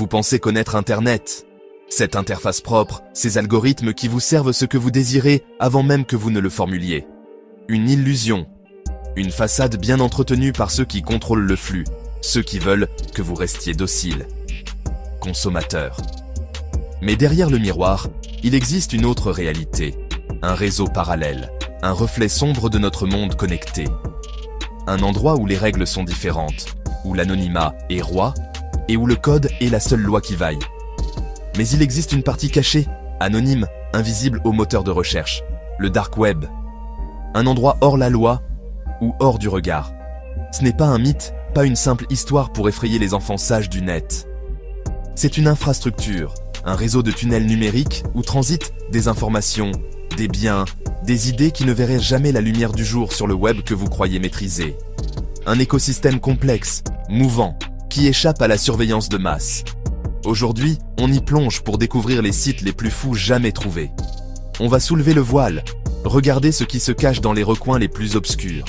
Vous pensez connaître Internet? Cette interface propre, ces algorithmes qui vous servent ce que vous désirez avant même que vous ne le formuliez. Une illusion. Une façade bien entretenue par ceux qui contrôlent le flux, ceux qui veulent que vous restiez docile. Consommateur. Mais derrière le miroir, il existe une autre réalité. Un réseau parallèle, un reflet sombre de notre monde connecté. Un endroit où les règles sont différentes, où l'anonymat est roi et où le code est la seule loi qui vaille. Mais il existe une partie cachée, anonyme, invisible aux moteurs de recherche, le dark web. Un endroit hors la loi ou hors du regard. Ce n'est pas un mythe, pas une simple histoire pour effrayer les enfants sages du net. C'est une infrastructure, un réseau de tunnels numériques où transitent des informations, des biens, des idées qui ne verraient jamais la lumière du jour sur le web que vous croyez maîtriser. Un écosystème complexe, mouvant, qui échappe à la surveillance de masse. Aujourd'hui, on y plonge pour découvrir les sites les plus fous jamais trouvés. On va soulever le voile, regarder ce qui se cache dans les recoins les plus obscurs.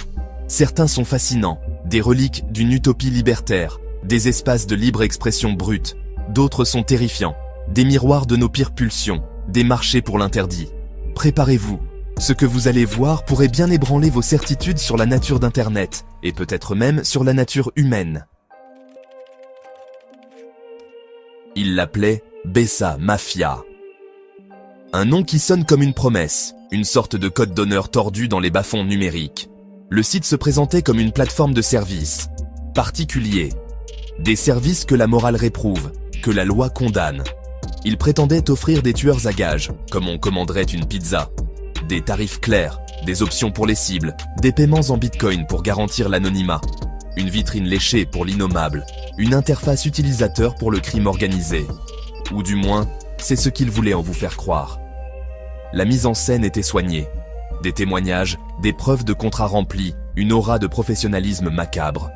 Certains sont fascinants, des reliques d'une utopie libertaire, des espaces de libre expression brute. D'autres sont terrifiants, des miroirs de nos pires pulsions, des marchés pour l'interdit. Préparez-vous, ce que vous allez voir pourrait bien ébranler vos certitudes sur la nature d'Internet, et peut-être même sur la nature humaine. Il l'appelait Besa Mafia. Un nom qui sonne comme une promesse, une sorte de code d'honneur tordu dans les bas-fonds numériques. Le site se présentait comme une plateforme de services, particuliers. Des services que la morale réprouve, que la loi condamne. Il prétendait offrir des tueurs à gages, comme on commanderait une pizza. Des tarifs clairs, des options pour les cibles, des paiements en bitcoin pour garantir l'anonymat. Une vitrine léchée pour l'innommable, une interface utilisateur pour le crime organisé. Ou du moins, c'est ce qu'il voulait en vous faire croire. La mise en scène était soignée. Des témoignages, des preuves de contrats remplis, une aura de professionnalisme macabre.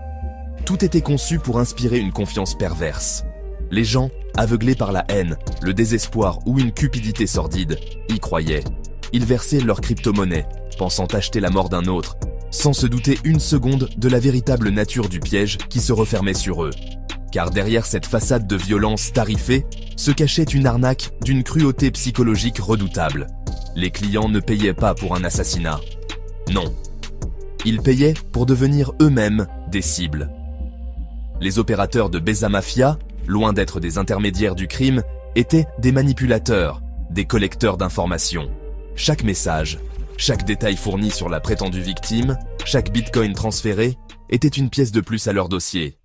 Tout était conçu pour inspirer une confiance perverse. Les gens, aveuglés par la haine, le désespoir ou une cupidité sordide, y croyaient. Ils versaient leur crypto-monnaie, pensant acheter la mort d'un autre, sans se douter une seconde de la véritable nature du piège qui se refermait sur eux. Car derrière cette façade de violence tarifée, se cachait une arnaque d'une cruauté psychologique redoutable. Les clients ne payaient pas pour un assassinat. Non. Ils payaient pour devenir eux-mêmes des cibles. Les opérateurs de Besa Mafia, loin d'être des intermédiaires du crime, étaient des manipulateurs, des collecteurs d'informations. Chaque message, chaque détail fourni sur la prétendue victime, chaque bitcoin transféré, était une pièce de plus à leur dossier.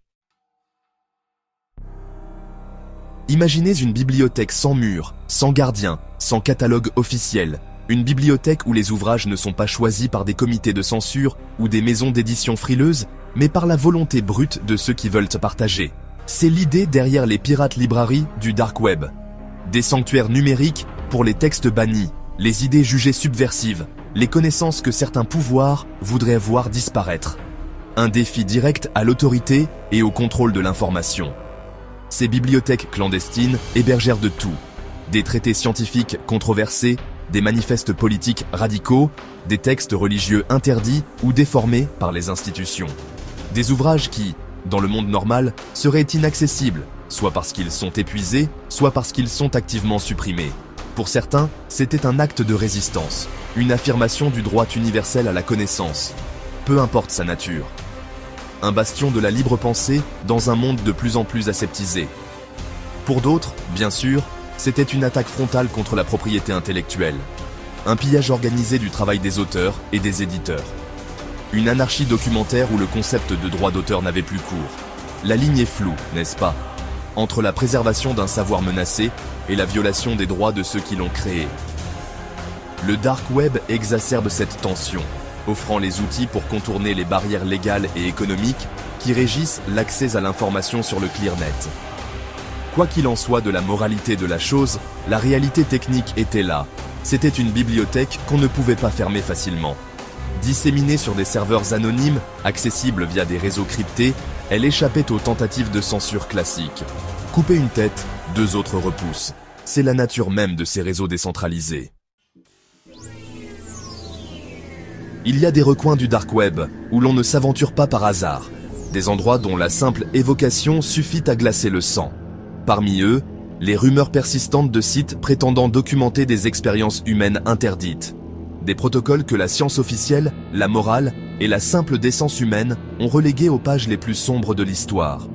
Imaginez une bibliothèque sans mur, sans gardien, sans catalogue officiel. Une bibliothèque où les ouvrages ne sont pas choisis par des comités de censure ou des maisons d'édition frileuses, mais par la volonté brute de ceux qui veulent se partager. C'est l'idée derrière les Pirate Library du Dark Web. Des sanctuaires numériques pour les textes bannis, les idées jugées subversives, les connaissances que certains pouvoirs voudraient voir disparaître. Un défi direct à l'autorité et au contrôle de l'information. Ces bibliothèques clandestines hébergèrent de tout. Des traités scientifiques controversés, des manifestes politiques radicaux, des textes religieux interdits ou déformés par les institutions. Des ouvrages qui, dans le monde normal, seraient inaccessibles, soit parce qu'ils sont épuisés, soit parce qu'ils sont activement supprimés. Pour certains, c'était un acte de résistance, une affirmation du droit universel à la connaissance, peu importe sa nature. Un bastion de la libre pensée dans un monde de plus en plus aseptisé. Pour d'autres, bien sûr, c'était une attaque frontale contre la propriété intellectuelle. Un pillage organisé du travail des auteurs et des éditeurs. Une anarchie documentaire où le concept de droit d'auteur n'avait plus cours. La ligne est floue, n'est-ce pas? Entre la préservation d'un savoir menacé et la violation des droits de ceux qui l'ont créé. Le dark web exacerbe cette tension, offrant les outils pour contourner les barrières légales et économiques qui régissent l'accès à l'information sur le ClearNet. Quoi qu'il en soit de la moralité de la chose, la réalité technique était là. C'était une bibliothèque qu'on ne pouvait pas fermer facilement. Disséminée sur des serveurs anonymes, accessibles via des réseaux cryptés, elle échappait aux tentatives de censure classiques. Couper une tête, deux autres repoussent. C'est la nature même de ces réseaux décentralisés. Il y a des recoins du dark web où l'on ne s'aventure pas par hasard. Des endroits dont la simple évocation suffit à glacer le sang. Parmi eux, les rumeurs persistantes de sites prétendant documenter des expériences humaines interdites. Des protocoles que la science officielle, la morale et la simple décence humaine ont relégués aux pages les plus sombres de l'histoire.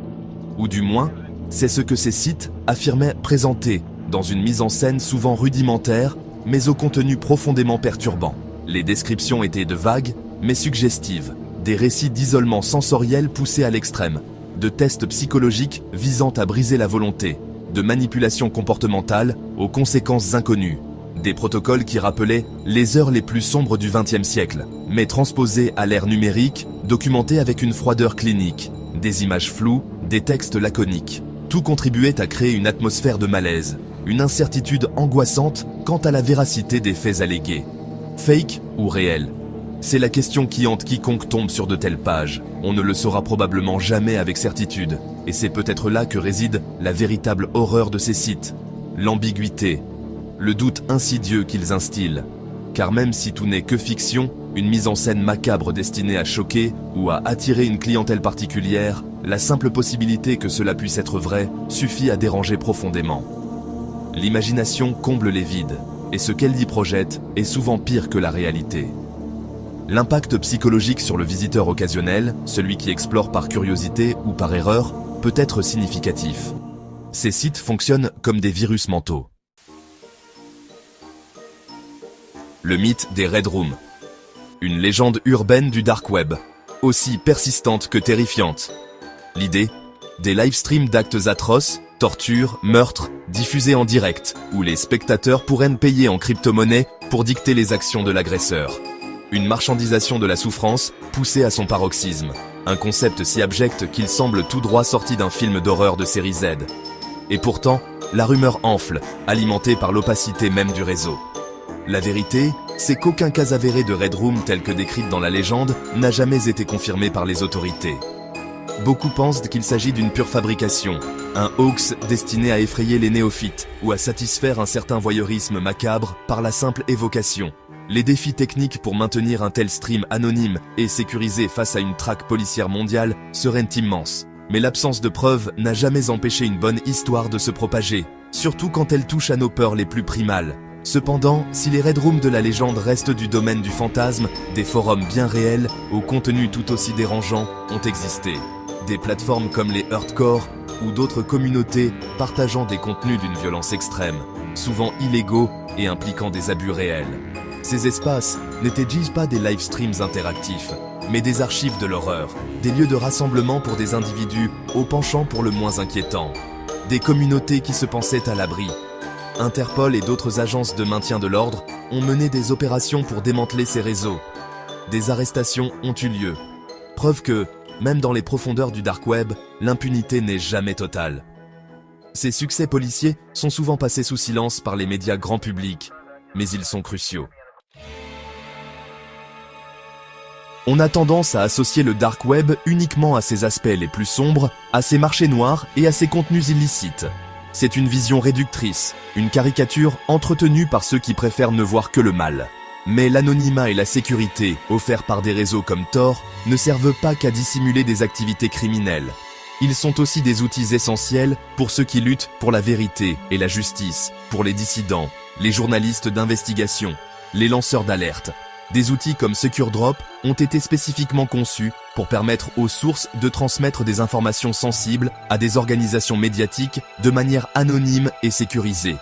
Ou du moins, c'est ce que ces sites affirmaient présenter, dans une mise en scène souvent rudimentaire, mais au contenu profondément perturbant. Les descriptions étaient de vagues, mais suggestives, des récits d'isolement sensoriel poussés à l'extrême, de tests psychologiques visant à briser la volonté, de manipulations comportementales aux conséquences inconnues, des protocoles qui rappelaient les heures les plus sombres du XXe siècle, mais transposés à l'ère numérique, documentés avec une froideur clinique, des images floues, des textes laconiques. Tout contribuait à créer une atmosphère de malaise, une incertitude angoissante quant à la véracité des faits allégués. Fake ou réel? C'est la question qui hante quiconque tombe sur de telles pages. On ne le saura probablement jamais avec certitude, et c'est peut-être là que réside la véritable horreur de ces sites. L'ambiguïté, le doute insidieux qu'ils instillent. Car même si tout n'est que fiction, une mise en scène macabre destinée à choquer ou à attirer une clientèle particulière, la simple possibilité que cela puisse être vrai suffit à déranger profondément. L'imagination comble les vides, et ce qu'elle y projette est souvent pire que la réalité. L'impact psychologique sur le visiteur occasionnel, celui qui explore par curiosité ou par erreur, peut être significatif. Ces sites fonctionnent comme des virus mentaux. Le mythe des Red Rooms. Une légende urbaine du dark web, aussi persistante que terrifiante. L'idée, des live-streams d'actes atroces, tortures, meurtres, diffusés en direct, où les spectateurs pourraient payer en crypto-monnaie pour dicter les actions de l'agresseur. Une marchandisation de la souffrance poussée à son paroxysme. Un concept si abject qu'il semble tout droit sorti d'un film d'horreur de série Z. Et pourtant, la rumeur enfle, alimentée par l'opacité même du réseau. La vérité, c'est qu'aucun cas avéré de Red Room tel que décrite dans la légende n'a jamais été confirmé par les autorités. Beaucoup pensent qu'il s'agit d'une pure fabrication, un hoax destiné à effrayer les néophytes ou à satisfaire un certain voyeurisme macabre par la simple évocation. Les défis techniques pour maintenir un tel stream anonyme et sécurisé face à une traque policière mondiale seraient immenses. Mais l'absence de preuves n'a jamais empêché une bonne histoire de se propager, surtout quand elle touche à nos peurs les plus primales. Cependant, si les Red Rooms de la légende restent du domaine du fantasme, des forums bien réels, au contenu tout aussi dérangeant, ont existé. Des plateformes comme les Heartcore ou d'autres communautés partageant des contenus d'une violence extrême, souvent illégaux et impliquant des abus réels. Ces espaces n'étaient-ils pas des live streams interactifs, mais des archives de l'horreur, des lieux de rassemblement pour des individus au penchant pour le moins inquiétant, des communautés qui se pensaient à l'abri. Interpol et d'autres agences de maintien de l'ordre ont mené des opérations pour démanteler ces réseaux. Des arrestations ont eu lieu. Preuve que, même dans les profondeurs du dark web, l'impunité n'est jamais totale. Ces succès policiers sont souvent passés sous silence par les médias grand public, mais ils sont cruciaux. On a tendance à associer le dark web uniquement à ses aspects les plus sombres, à ses marchés noirs et à ses contenus illicites. C'est une vision réductrice, une caricature entretenue par ceux qui préfèrent ne voir que le mal. Mais l'anonymat et la sécurité, offerts par des réseaux comme Tor, ne servent pas qu'à dissimuler des activités criminelles. Ils sont aussi des outils essentiels pour ceux qui luttent pour la vérité et la justice, pour les dissidents, les journalistes d'investigation, les lanceurs d'alerte. Des outils comme SecureDrop ont été spécifiquement conçus pour permettre aux sources de transmettre des informations sensibles à des organisations médiatiques de manière anonyme et sécurisée.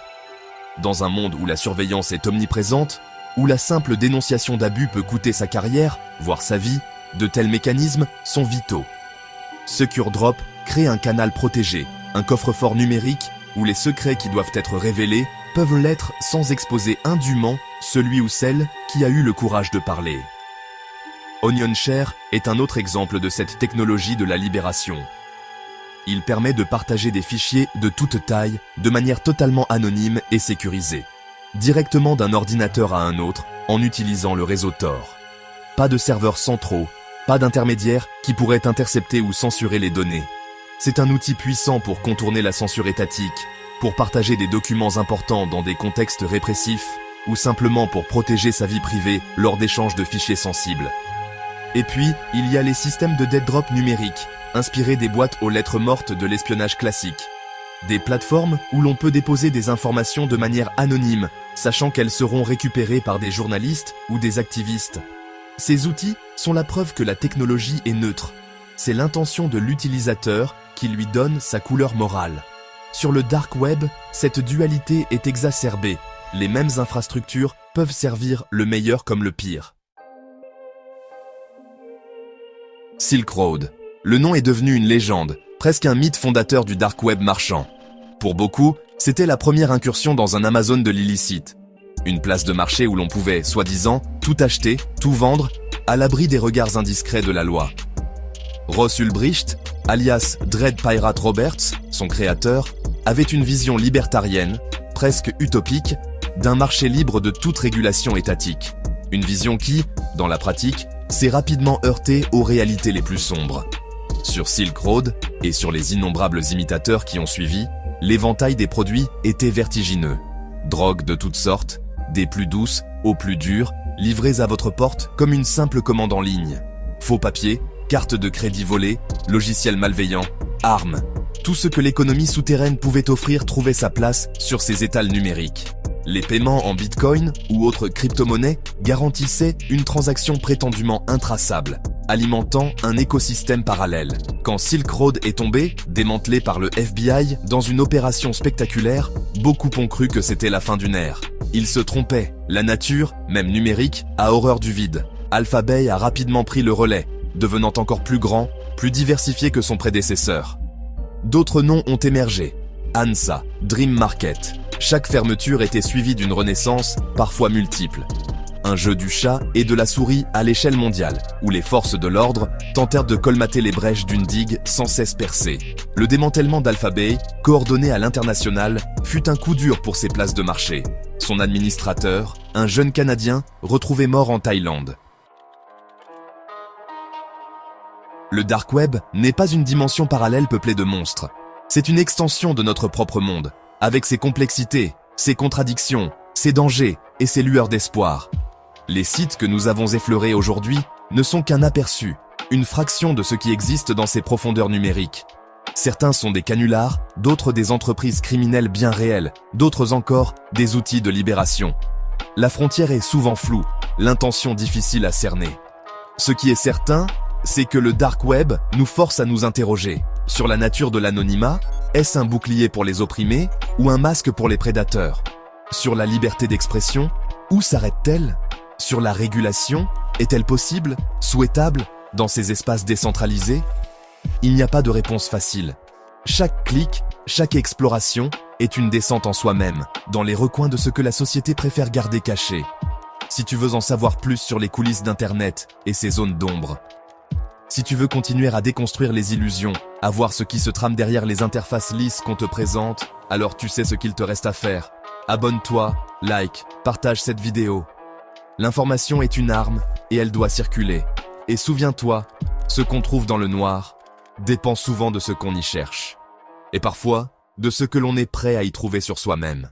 Dans un monde où la surveillance est omniprésente, où la simple dénonciation d'abus peut coûter sa carrière, voire sa vie, de tels mécanismes sont vitaux. SecureDrop crée un canal protégé, un coffre-fort numérique où les secrets qui doivent être révélés peuvent l'être sans exposer indûment celui ou celle qui a eu le courage de parler. OnionShare est un autre exemple de cette technologie de la libération. Il permet de partager des fichiers de toute taille de manière totalement anonyme et sécurisée, directement d'un ordinateur à un autre en utilisant le réseau Tor. Pas de serveurs centraux, pas d'intermédiaires qui pourraient intercepter ou censurer les données. C'est un outil puissant pour contourner la censure étatique, pour partager des documents importants dans des contextes répressifs, ou simplement pour protéger sa vie privée lors d'échanges de fichiers sensibles. Et puis, il y a les systèmes de dead drop numériques, inspirés des boîtes aux lettres mortes de l'espionnage classique. Des plateformes où l'on peut déposer des informations de manière anonyme, sachant qu'elles seront récupérées par des journalistes ou des activistes. Ces outils sont la preuve que la technologie est neutre. C'est l'intention de l'utilisateur qui lui donne sa couleur morale. Sur le dark web, cette dualité est exacerbée. Les mêmes infrastructures peuvent servir le meilleur comme le pire. Silk Road. Le nom est devenu une légende, presque un mythe fondateur du dark web marchand. Pour beaucoup, c'était la première incursion dans un Amazon de l'illicite. Une place de marché où l'on pouvait, soi-disant, tout acheter, tout vendre, à l'abri des regards indiscrets de la loi. Ross Ulbricht, alias Dread Pirate Roberts, son créateur, avait une vision libertarienne, presque utopique, d'un marché libre de toute régulation étatique. Une vision qui, dans la pratique, s'est rapidement heurtée aux réalités les plus sombres. Sur Silk Road, et sur les innombrables imitateurs qui ont suivi, l'éventail des produits était vertigineux. Drogues de toutes sortes, des plus douces aux plus dures, livrées à votre porte comme une simple commande en ligne. Faux papiers, cartes de crédit volées, logiciels malveillants, armes. Tout ce que l'économie souterraine pouvait offrir trouvait sa place sur ces étals numériques. Les paiements en bitcoin ou autres crypto-monnaies garantissaient une transaction prétendument intraçable, alimentant un écosystème parallèle. Quand Silk Road est tombé, démantelé par le FBI dans une opération spectaculaire, beaucoup ont cru que c'était la fin d'une ère. Ils se trompaient. La nature, même numérique, a horreur du vide. Alphabay a rapidement pris le relais, devenant encore plus grand, plus diversifié que son prédécesseur. D'autres noms ont émergé. ANSA, Dream Market. Chaque fermeture était suivie d'une renaissance, parfois multiple. Un jeu du chat et de la souris à l'échelle mondiale, où les forces de l'ordre tentèrent de colmater les brèches d'une digue sans cesse percée. Le démantèlement d'Alphabay, coordonné à l'international, fut un coup dur pour ses places de marché. Son administrateur, un jeune Canadien, retrouvé mort en Thaïlande. Le dark web n'est pas une dimension parallèle peuplée de monstres. C'est une extension de notre propre monde, avec ses complexités, ses contradictions, ses dangers et ses lueurs d'espoir. Les sites que nous avons effleurés aujourd'hui ne sont qu'un aperçu, une fraction de ce qui existe dans ces profondeurs numériques. Certains sont des canulars, d'autres des entreprises criminelles bien réelles, d'autres encore des outils de libération. La frontière est souvent floue, l'intention difficile à cerner. Ce qui est certain, c'est que le dark web nous force à nous interroger sur la nature de l'anonymat. Est-ce un bouclier pour les opprimés ou un masque pour les prédateurs? Sur la liberté d'expression, où s'arrête-t-elle? Sur la régulation, est-elle possible, souhaitable, dans ces espaces décentralisés? Il n'y a pas de réponse facile. Chaque clic, chaque exploration est une descente en soi-même, dans les recoins de ce que la société préfère garder caché. Si tu veux en savoir plus sur les coulisses d'Internet et ses zones d'ombre, si tu veux continuer à déconstruire les illusions, à voir ce qui se trame derrière les interfaces lisses qu'on te présente, alors tu sais ce qu'il te reste à faire. Abonne-toi, like, partage cette vidéo. L'information est une arme et elle doit circuler. Et souviens-toi, ce qu'on trouve dans le noir dépend souvent de ce qu'on y cherche. Et parfois, de ce que l'on est prêt à y trouver sur soi-même.